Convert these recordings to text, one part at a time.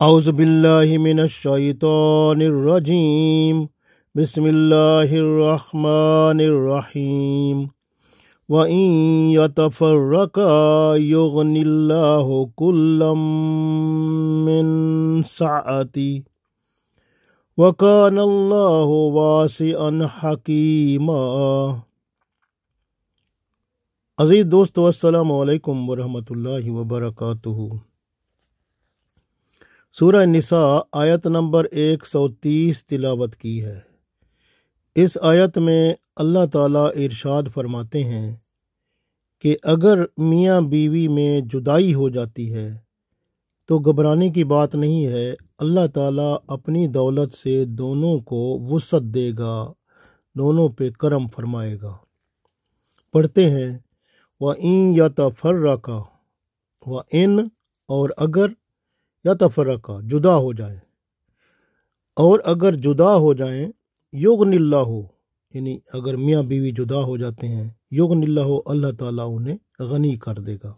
اعوذ باللہ من الشیطان الرجیم بسم اللہ الرحمن الرحیم وَإِن يَتَفَرَّقَا يُغْنِ اللَّهُ كُلًّا مِّن سَعَتِهِ وَكَانَ اللَّهُ وَاسِعًا حَكِيمًا۔ عزیز دوستو، السلام علیکم ورحمۃ اللہ وبرکاتہ۔ سورہ نساء آیت نمبر 130 تلاوت کی ہے۔ اس آیت میں اللہ تعالیٰ ارشاد فرماتے ہیں کہ اگر میاں بیوی میں جدائی ہو جاتی ہے تو گھبرانے کی بات نہیں ہے، اللہ تعالیٰ اپنی دولت سے دونوں کو وسعت دے گا، دونوں پہ کرم فرمائے گا۔ پڑھتے ہیں وَإِن يَتَفَرَّقَا، وَإِن اور اگر، یتفرقا جدا ہو جائیں، اور اگر جدا ہو جائیں، یغن اللہ یعنی اگر میاں بیوی جدا ہو جاتے ہیں، یغن اللہ اللہ تعالیٰ انہیں غنی کر دے گا،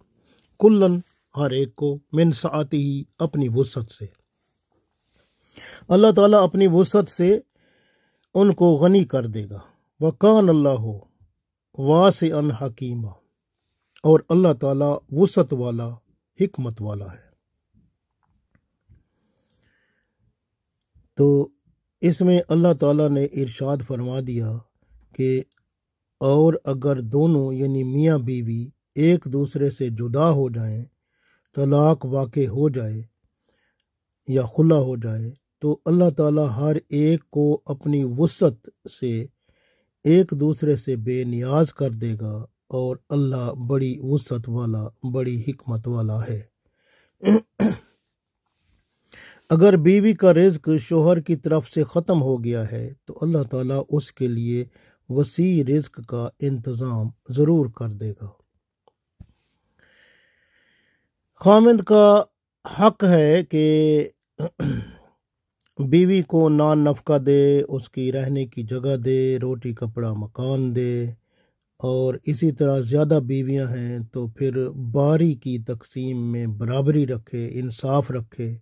کلن ہر ایک کو، من سعتی ہی اپنی وسعت سے، اللہ تعالیٰ اپنی وسعت سے ان کو غنی کر دے گا۔ وکان اللہ واسعا حکیما، اور اللہ تعالیٰ وسعت والا، حکمت والا ہے۔ تو اس میں اللہ تعالیٰ نے ارشاد فرما دیا کہ اور اگر دونوں یعنی میاں بیوی ایک دوسرے سے جدا ہو جائیں، طلاق واقع ہو جائے یا خلا ہو جائے، تو اللہ تعالیٰ ہر ایک کو اپنی وسعت سے ایک دوسرے سے بے نیاز کر دے گا، اور اللہ بڑی وسعت والا، بڑی حکمت والا ہے۔ اگر بیوی کا رزق شوہر کی طرف سے ختم ہو گیا ہے تو اللہ تعالیٰ اس کے لیے وسیع رزق کا انتظام ضرور کر دے گا۔ خامند کا حق ہے کہ بیوی کو نان نفقہ دے، اس کی رہنے کی جگہ دے، روٹی کپڑا مکان دے، اور اسی طرح زیادہ بیویاں ہیں تو پھر باری کی تقسیم میں برابری رکھے، انصاف رکھے۔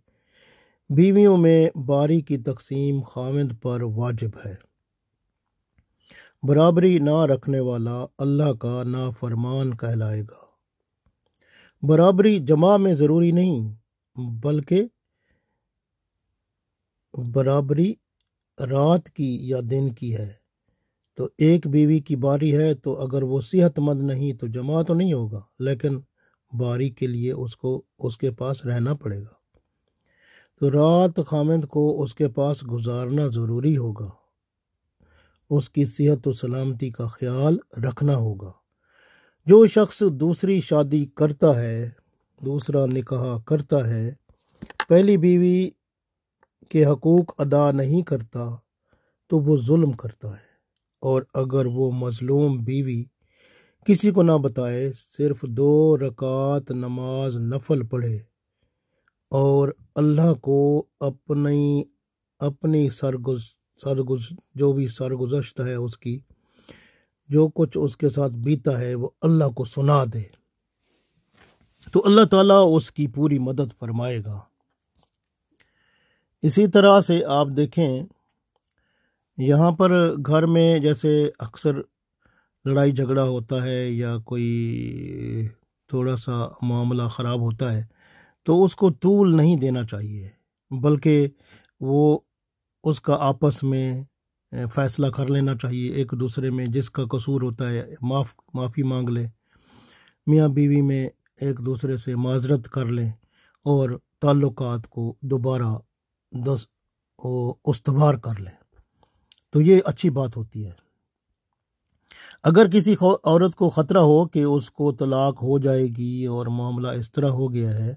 بیویوں میں باری کی تقسیم خاوند پر واجب ہے۔ برابری نہ رکھنے والا اللہ کا نافرمان کہلائے گا۔ برابری جمع میں ضروری نہیں، بلکہ برابری رات کی یا دن کی ہے۔ تو ایک بیوی کی باری ہے تو اگر وہ صحت مند نہیں تو جمع تو نہیں ہوگا، لیکن باری کے لیے اس کے پاس رہنا پڑے گا۔ تو رات خامند کو اس کے پاس گزارنا ضروری ہوگا، اس کی صحت و سلامتی کا خیال رکھنا ہوگا۔ جو شخص دوسری شادی کرتا ہے، دوسرا نکاح کرتا ہے، پہلی بیوی کے حقوق ادا نہیں کرتا تو وہ ظلم کرتا ہے، اور اگر وہ مظلوم بیوی کسی کو نہ بتائے، صرف 2 رکعت نماز نفل پڑھے اور اللہ کو اپنی جو بھی سرگزشت ہے، اس کی جو کچھ اس کے ساتھ بیتا ہے وہ اللہ کو سنا دے، تو اللہ تعالیٰ اس کی پوری مدد فرمائے گا۔ اسی طرح سے آپ دیکھیں یہاں پر گھر میں جیسے اکثر لڑائی جھگڑا ہوتا ہے یا کوئی تھوڑا سا معاملہ خراب ہوتا ہے تو اس کو طول نہیں دینا چاہیے، بلکہ وہ اس کا آپس میں فیصلہ کر لینا چاہیے، ایک دوسرے میں جس کا قصور ہوتا ہے معافی مانگ لے، میاں بیوی میں ایک دوسرے سے معذرت کر لیں اور تعلقات کو دوبارہ استوار کر لیں، تو یہ اچھی بات ہوتی ہے۔ اگر کسی عورت کو خطرہ ہو کہ اس کو طلاق ہو جائے گی اور معاملہ اس طرح ہو گیا ہے،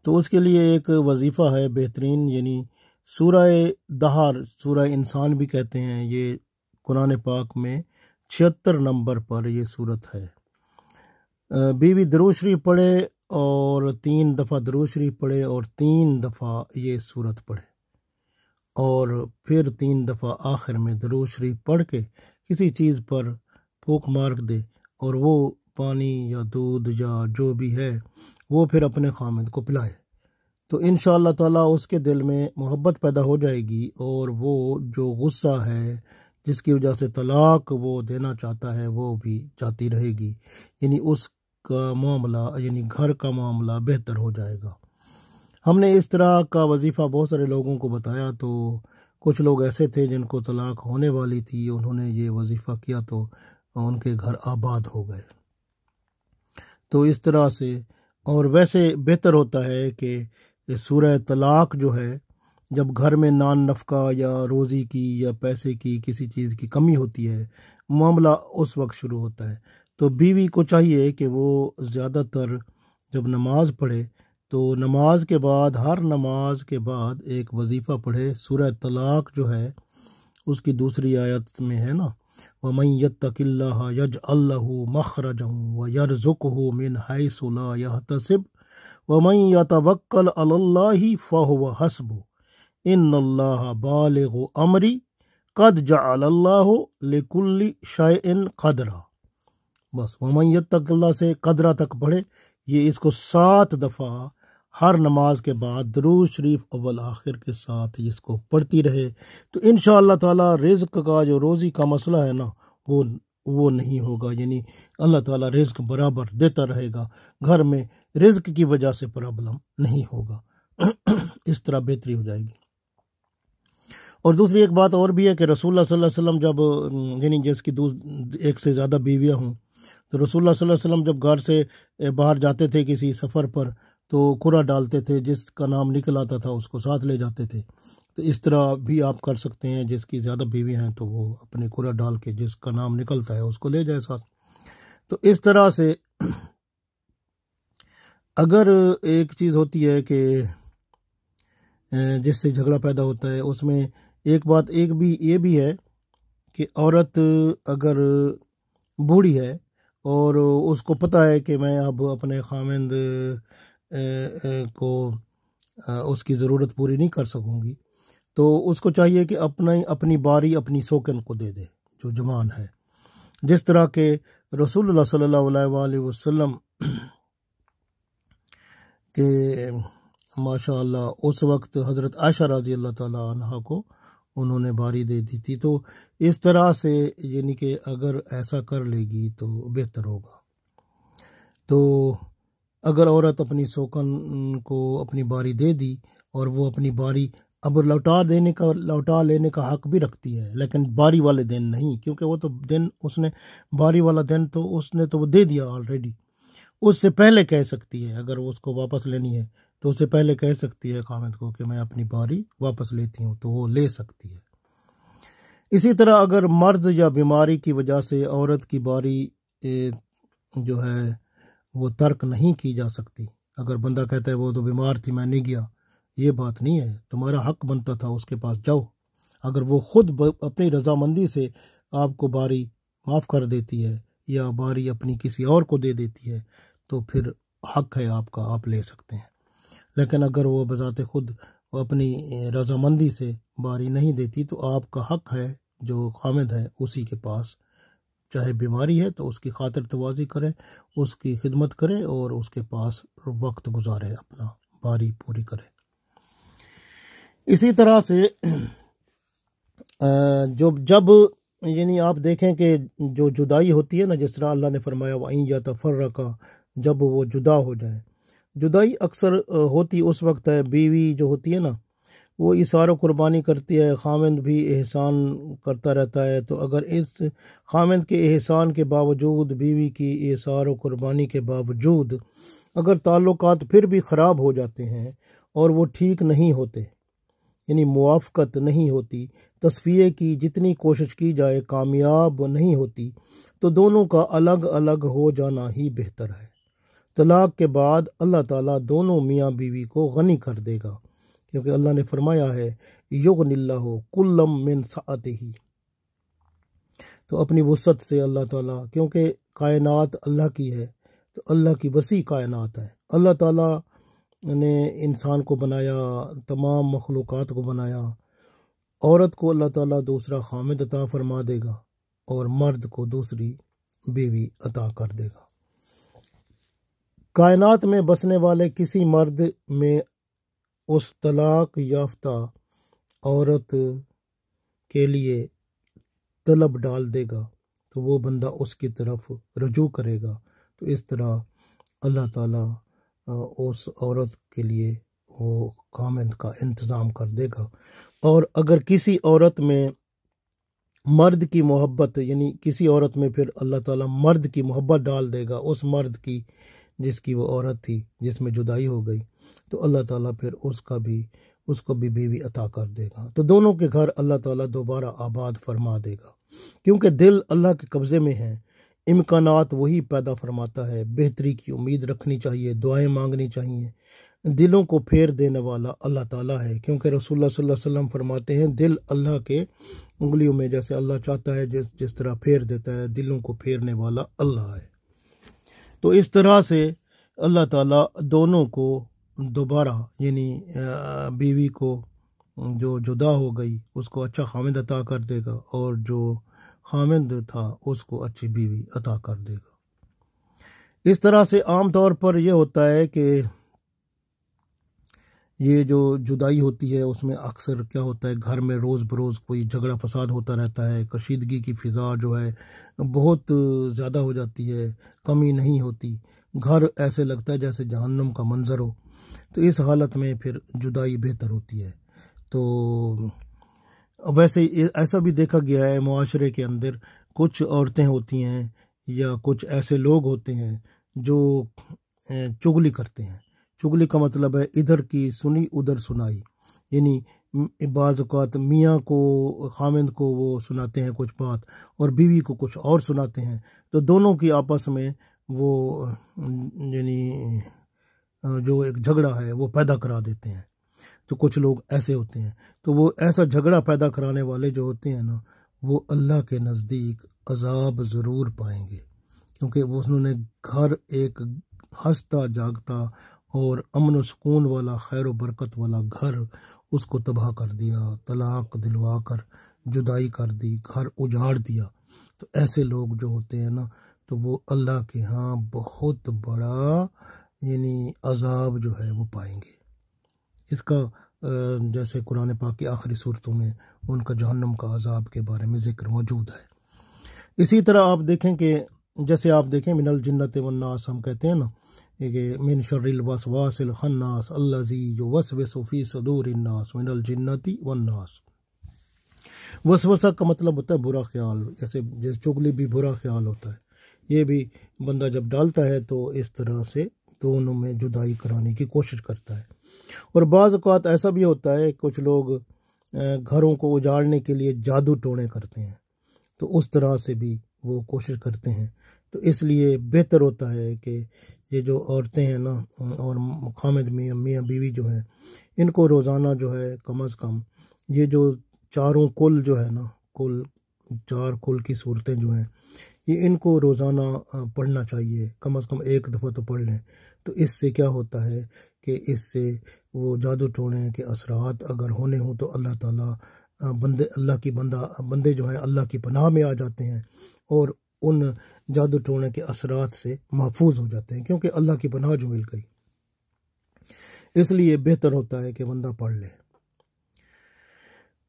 تو اس کے لیے ایک وظیفہ ہے بہترین، یعنی سورہ دہر، سورہ انسان بھی کہتے ہیں، یہ قرآن پاک میں 76 نمبر پر یہ صورت ہے۔ بیوی درود شریف پڑھے اور 3 دفعہ درود شریف پڑھے اور 3 دفعہ یہ صورت پڑھے، اور پھر 3 دفعہ آخر میں درود شریف پڑھ کے کسی چیز پر پھونک مار دے، اور وہ پانی یا دودھ یا جو بھی ہے وہ پھر اپنے خامند کو پلائے، تو انشاءاللہ تعالیٰ اس کے دل میں محبت پیدا ہو جائے گی، اور وہ جو غصہ ہے جس کی وجہ سے طلاق وہ دینا چاہتا ہے وہ بھی جاتی رہے گی، یعنی اس کا معاملہ، یعنی گھر کا معاملہ بہتر ہو جائے گا۔ ہم نے اس طرح کا وظیفہ بہت سارے لوگوں کو بتایا، تو کچھ لوگ ایسے تھے جن کو طلاق ہونے والی تھی، انہوں نے یہ وظیفہ کیا تو ان کے گھر آباد ہو گئے۔ تو اس طرح سے، اور ویسے بہتر ہوتا ہے کہ سورہ طلاق جو ہے، جب گھر میں نان نفقہ یا روزی کی یا پیسے کی کسی چیز کی کمی ہوتی ہے، معاملہ اس وقت شروع ہوتا ہے، تو بیوی کو چاہیے کہ وہ زیادہ تر جب نماز پڑھے تو نماز کے بعد، ہر نماز کے بعد ایک وظیفہ پڑھے۔ سورہ طلاق جو ہے اس کی دوسری آیت میں ہے نا، وَمَن يَتَّقِ اللَّهَ يَجْعَل لَّهُ مَخْرَجًا وَيَرْزُقْهُ مِنْ حَيْثُ لَا يَحْتَسِبُ وَمَن يَتَوَكَّلْ عَلَى اللَّهِ فَهُوَ حَسْبُهُ إِنَّ اللَّهَ بَالِغُ أَمْرِهِ قَدْ جَعَلَ اللَّهُ لِكُلِّ شَيْءٍ قَدْرًا۔ بس وَمَن يَتَّقِ اللَّهَ سے قدرہ تک پڑھے، یہ اس کو 7 دفعہ ہر نماز کے بعد درود شریف اول آخر کے ساتھ اس کو پڑھتی رہے، تو انشاءاللہ تعالی رزق کا، جو روزی کا مسئلہ ہے نا، وہ نہیں ہوگا، یعنی اللہ تعالیٰ رزق برابر دیتا رہے گا، گھر میں رزق کی وجہ سے پرابلم نہیں ہوگا۔ اس طرح بہتری ہو جائے گی۔ اور دوسری ایک بات اور بھی ہے کہ رسول اللہ صلی اللہ علیہ وسلم جب، یعنی جس کی ایک سے زیادہ بیویاں ہوں، تو رسول اللہ صلی اللہ علیہ وسلم جب گھر سے باہر جاتے تھے کسی سفر پر تو قرعہ ڈالتے تھے، جس کا نام نکل آتا تھا اس کو ساتھ لے جاتے تھے۔ تو اس طرح بھی آپ کر سکتے ہیں، جس کی زیادہ بیوی ہیں تو وہ اپنے قرعہ ڈال کے جس کا نام نکلتا ہے اس کو لے جائے ساتھ۔ تو اس طرح سے اگر ایک چیز ہوتی ہے کہ جس سے جھگڑا پیدا ہوتا ہے، اس میں ایک بات یہ بھی ہے کہ عورت اگر بوڑھی ہے اور اس کو پتہ ہے کہ میں اب اپنے خامند کو اس کی ضرورت پوری نہیں کر سکوں گی، تو اس کو چاہیے کہ اپنی باری اپنی سوکن کو دے دے جو جوان ہے، جس طرح کہ رسول اللہ صلی اللہ علیہ وآلہ وسلم کہ ماشاء اللہ اس وقت حضرت عائشہ رضی اللہ تعالیٰ عنہ کو انہوں نے باری دے دی تھی۔ تو اس طرح سے یعنی کہ اگر ایسا کر لے گی تو بہتر ہوگا۔ تو اگر عورت اپنی سوکن کو اپنی باری دے دی اور وہ اپنی باری اب لوٹا لینے کا حق بھی رکھتی ہے، لیکن باری والے دن نہیں، کیونکہ وہ تو دن اس نے باری والا دن تو اس نے تو وہ دے دیا آلریڈی۔ اس سے پہلے کہہ سکتی ہے، اگر اس کو واپس لینی ہے تو اس سے پہلے کہہ سکتی ہے خامد کو کہ میں اپنی باری واپس لیتی ہوں، تو وہ لے سکتی ہے۔ اسی طرح اگر مرض یا بیماری کی وجہ سے عورت کی باری جو ہے وہ ترک نہیں کی جا سکتی، اگر بندہ کہتا ہے وہ تو بیمار تھی میں نہیں گیا، یہ بات نہیں ہے، تمہارا حق بنتا تھا اس کے پاس جاؤ۔ اگر وہ خود اپنی رضامندی سے آپ کو باری معاف کر دیتی ہے یا باری اپنی کسی اور کو دے دیتی ہے تو پھر حق ہے آپ کا، آپ لے سکتے ہیں۔ لیکن اگر وہ بذات خود اپنی رضامندی سے باری نہیں دیتی تو آپ کا حق ہے، جو خامد ہے اسی کے پاس، چاہے بیماری ہے تو اس کی خاطر توازی کرے، اس کی خدمت کرے اور اس کے پاس وقت گزارے، اپنا باری پوری کرے۔ اسی طرح سے جب یعنی آپ دیکھیں کہ جو جدائی ہوتی ہے نا، جس طرح اللہ نے فرمایا وَإِن يَتَفَرَّقَا، جب وہ جدا ہو جائیں، جدائی اکثر ہوتی اس وقت ہے، بیوی جو ہوتی ہے نا وہ اثار و قربانی کرتی ہے، خامند بھی احسان کرتا رہتا ہے، تو اگر اس خامند کے احسان کے باوجود، بیوی کی اثار و قربانی کے باوجود اگر تعلقات پھر بھی خراب ہو جاتے ہیں اور وہ ٹھیک نہیں ہوتے، یعنی موافقت نہیں ہوتی، تصفیے کی جتنی کوشش کی جائے کامیاب نہیں ہوتی، تو دونوں کا الگ الگ ہو جانا ہی بہتر ہے۔ طلاق کے بعد اللہ تعالیٰ دونوں میاں بیوی کو غنی کر دے گا، کیونکہ اللہ نے فرمایا ہے یغنی اللہ کلم من سعتہ، تو اپنی وسعت سے اللہ تعالیٰ، کیونکہ کائنات اللہ کی ہے تو اللہ کی وسیع کائنات ہے، اللہ تعالیٰ نے انسان کو بنایا، تمام مخلوقات کو بنایا، عورت کو اللہ تعالیٰ دوسرا خامد عطا فرما دے گا اور مرد کو دوسری بیوی عطا کر دے گا۔ کائنات میں بسنے والے کسی مرد میں اس طلاق یافتہ عورت کے لیے طلب ڈال دے گا تو وہ بندہ اس کی طرف رجوع کرے گا، تو اس طرح اللہ تعالیٰ اس عورت کے لیے وہ خامند کا انتظام کر دے گا۔ اور اگر کسی عورت میں مرد کی محبت، یعنی کسی عورت میں پھر اللہ تعالیٰ مرد کی محبت ڈال دے گا، اس مرد کی جس کی وہ عورت تھی جس میں جدائی ہو گئی، تو اللہ تعالیٰ پھر اس کو بھی بیوی عطا کر دے گا، تو دونوں کے گھر اللہ تعالیٰ دوبارہ آباد فرما دے گا، کیونکہ دل اللہ کے قبضے میں ہیں، امکانات وہی پیدا فرماتا ہے، بہتری کی امید رکھنی چاہیے، دعائیں مانگنی چاہیے، دلوں کو پھیر دینے والا اللہ تعالیٰ ہے، کیونکہ رسول اللہ صلی اللہ علیہ وسلم فرماتے ہیں دل اللہ کے انگلیوں میں، جیسے اللہ چاہتا ہے جس طرح پھیر دیتا ہے، دلوں کو پھیرنے والا اللہ ہے۔ تو اس طرح سے اللہ تعالیٰ دونوں کو دوبارہ، یعنی بیوی کو جو جدا ہو گئی اس کو اچھا خامند عطا کر دے گا، اور جو خامند تھا اس کو اچھی بیوی عطا کر دے گا۔ اس طرح سے عام طور پر یہ ہوتا ہے کہ یہ جو جدائی ہوتی ہے اس میں اکثر کیا ہوتا ہے، گھر میں روز بروز کوئی جھگڑا فساد ہوتا رہتا ہے، کشیدگی کی فضا جو ہے بہت زیادہ ہو جاتی ہے، کمی نہیں ہوتی، گھر ایسے لگتا ہے جیسے جہنم کا منظر ہو، تو اس حالت میں پھر جدائی بہتر ہوتی ہے۔ تو ویسے ایسا بھی دیکھا گیا ہے معاشرے کے اندر، کچھ عورتیں ہوتی ہیں یا کچھ ایسے لوگ ہوتے ہیں جو چغلی کرتے ہیں۔ چغلی کا مطلب ہے ادھر کی سنی ادھر سنائی، یعنی بعض اوقات میاں کو خامند کو وہ سناتے ہیں کچھ بات اور بیوی کو کچھ اور سناتے ہیں، تو دونوں کی آپس میں وہ یعنی جو ایک جھگڑا ہے وہ پیدا کرا دیتے ہیں۔ تو کچھ لوگ ایسے ہوتے ہیں، تو وہ ایسا جھگڑا پیدا کرانے والے جو ہوتے ہیں نا، وہ اللہ کے نزدیک عذاب ضرور پائیں گے، کیونکہ وہ انہوں نے گھر ایک ہنستا جاگتا اور امن و سکون والا، خیر و برکت والا گھر، اس کو تباہ کر دیا، طلاق دلوا کر جدائی کر دی، گھر اجاڑ دیا۔ تو ایسے لوگ جو ہوتے ہیں نا، تو وہ اللہ کے ہاں بہت بڑا یعنی عذاب جو ہے وہ پائیں گے۔ اس کا جیسے قرآن پاک کی آخری صورتوں میں ان کا جہنم کا عذاب کے بارے میں ذکر موجود ہے۔ اسی طرح آپ دیکھیں کہ جیسے آپ دیکھیں من الجنت والناس، ہم کہتے ہیں نا کہ من شر الوسواس الخناس الذی یوسوس فی صدور الناس من الجنت والناس۔ وسوسہ کا مطلب ہوتا ہے برا خیال، جیسے چغلی بھی برا خیال ہوتا ہے، یہ بھی بندہ جب ڈالتا ہے تو اس طرح سے دونوں میں جدائی کرانے کی کوشش کرتا ہے۔ اور بعض اوقات ایسا بھی ہوتا ہے کچھ لوگ گھروں کو اجاڑنے کے لیے جادو ٹونے کرتے ہیں، تو اس طرح سے بھی وہ کوشش کرتے ہیں۔ تو اس لیے بہتر ہوتا ہے کہ یہ جو عورتیں ہیں نا اور خامد میاں بیوی جو ہیں، ان کو روزانہ جو ہے کم از کم یہ جو چاروں کل جو ہے نا، چار کل کی صورتیں جو ہیں، یہ ان کو روزانہ پڑھنا چاہیے، کم از کم ایک دفعہ تو پڑھ لیں۔ تو اس سے کیا ہوتا ہے کہ اس سے وہ جادو ٹونے کے اثرات اگر ہونے ہوں تو اللہ تعالیٰ بندے جو ہیں اللہ کی پناہ میں آ جاتے ہیں اور ان جادو ٹونے کے اثرات سے محفوظ ہو جاتے ہیں، کیونکہ اللہ کی پناہ جو مل گئی۔ اس لیے بہتر ہوتا ہے کہ بندہ پڑھ لے۔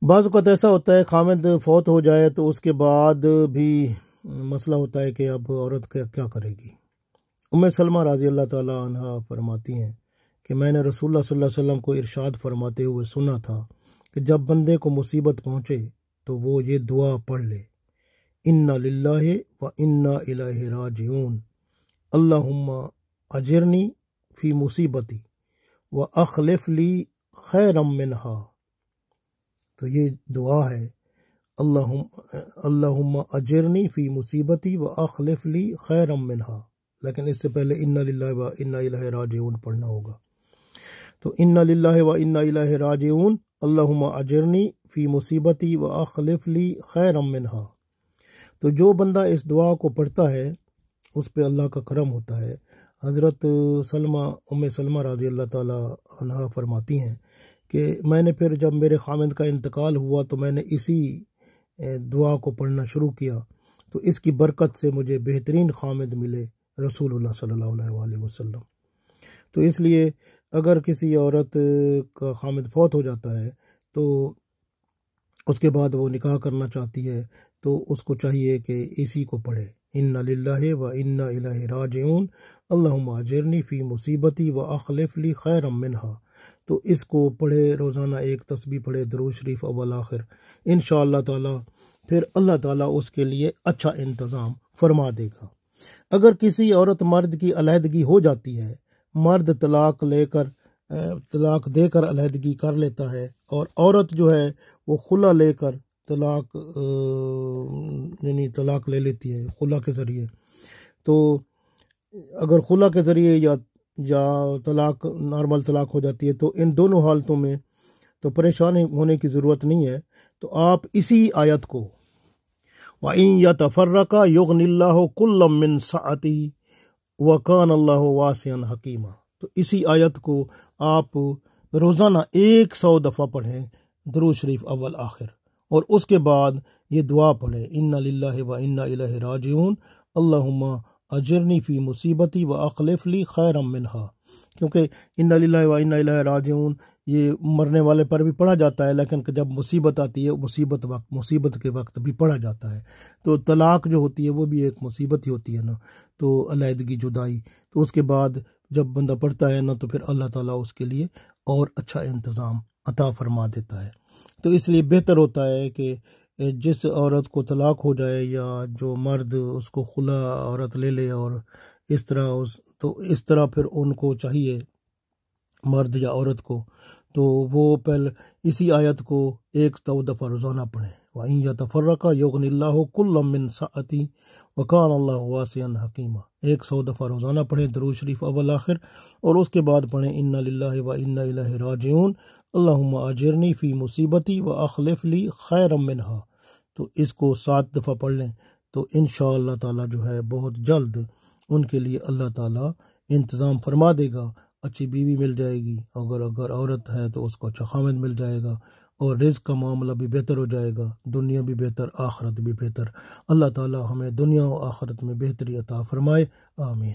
بعض اوقات ایسا ہوتا ہے خامد فوت ہو جائے تو اس کے بعد بھی مسئلہ ہوتا ہے کہ اب عورت کیا کرے گی۔ ام سلمہ رضی اللہ تعالیٰ عنہ فرماتی ہیں کہ میں نے رسول اللہ صلی اللہ علیہ وسلم کو ارشاد فرماتے ہوئے سنا تھا کہ جب بندے کو مصیبت پہنچے تو وہ یہ دعا پڑھ لے، انا للہ و انا الیہ راجعون، اللہم اجرنی فی مصیبتی و اخلف لی خیرا منہا۔ تو یہ دعا ہے، اللہم اجرنی فی مصیبتی و اخلف لی خیرا منہا، لیکن اس سے پہلے انا للہ و انا الیہ راجعون پڑھنا ہوگا۔ تو انا للہ و انا الیہ راجعون اللہم اجرنی فی مصیبتی و اخلف لی خیرا منہا۔ تو جو بندہ اس دعا کو پڑھتا ہے اس پہ اللہ کا کرم ہوتا ہے۔ حضرت ام سلمہ رضی اللہ تعالیٰ عنہ فرماتی ہیں کہ میں نے پھر جب میرے خامند کا انتقال ہوا تو میں نے اسی دعا کو پڑھنا شروع کیا، تو اس کی برکت سے مجھے بہترین خامند ملے، رسول اللہ صلی اللہ علیہ وسلم۔ تو اس لیے اگر کسی عورت کا خامد فوت ہو جاتا ہے تو اس کے بعد وہ نکاح کرنا چاہتی ہے تو اس کو چاہیے کہ اسی کو پڑھے، انا للہ و انا الیہ راجعون اللہم اجرنی فی مصیبتی و اخلف لی خیرا منہا۔ تو اس کو پڑھے، روزانہ ایک تسبیح پڑھے، درود شریف اول آخر، انشاءاللہ تعالی پھر اللہ تعالیٰ اس کے لیے اچھا انتظام فرما دے گا۔ اگر کسی عورت مرد کی علیحدگی ہو جاتی ہے، مرد طلاق دے کر علیحدگی کر لیتا ہے اور عورت جو ہے وہ خلا لے کر طلاق لے لیتی ہے خلا کے ذریعے، تو اگر خلا کے ذریعے یا طلاق نارمل طلاق ہو جاتی ہے تو ان دونوں حالتوں میں تو پریشان ہونے کی ضرورت نہیں ہے۔ تو آپ اسی آیت کو وَإِن يَتَفَرَّقَا يُغْنِ اللَّهُ كُلًّا مِّن سَعَتِهِ وَكَانَ اللَّهُ وَاسِعًا حَكِيمًا، تو اسی آیت کو آپ روزانہ 100 دفعہ پڑھیں، درود شریف اول آخر، اور اس کے بعد یہ دعا پڑھیں، انا للہ و انا الیہ راجعون اللہم اجرنی فی مصیبتی و اخلف لی خیرا منہا، کیونکہ انا للہ و انا الیہ راجعون یہ مرنے والے پر بھی پڑھا جاتا ہے، لیکن جب مصیبت آتی ہے مصیبت کے وقت بھی پڑھا جاتا ہے۔ تو طلاق جو ہوتی ہے وہ بھی ایک مصیبت ہی ہوتی ہے نا، تو علیحدگی، جدائی، تو اس کے بعد جب بندہ پڑھتا ہے نا تو پھر اللہ تعالیٰ اس کے لیے اور اچھا انتظام عطا فرما دیتا ہے۔ تو اس لیے بہتر ہوتا ہے کہ جس عورت کو طلاق ہو جائے یا جو مرد اس کو خلا عورت لے لے، اور اس طرح پھر ان کو چاہیے، مرد یا عورت کو، تو وہ پہلے اسی آیت کو 100 دفعہ روزانہ پڑھیں، وَإِن يَتَفَرَّقَا يُغْنِ اللَّهُ كُلًّا مِّن سَعَتِهِ وَكَانَ اللَّهُ وَاسِعًا حَكِيمًا، 100 دفعہ روزانہ پڑھیں، درود شریف اول آخر، اور اس کے بعد پڑھیں انا للہ و انا الیہ راجعون اللہم اجرنی فی مصیبتی و اخلف لی خیرا منہا۔ تو اس کو 7 دفعہ پڑھ لیں تو انشاءاللہ تعالی جو ہے بہت جلد ان کے لیے اللہ تعالی انتظام فرما دے گا، اچھی بیوی مل جائے گی، اگر عورت ہے تو اس کو اچھا خامد مل جائے گا، اور رزق کا معاملہ بھی بہتر ہو جائے گا، دنیا بھی بہتر، آخرت بھی بہتر۔ اللہ تعالی ہمیں دنیا و آخرت میں بہتری عطا فرمائے، آمین۔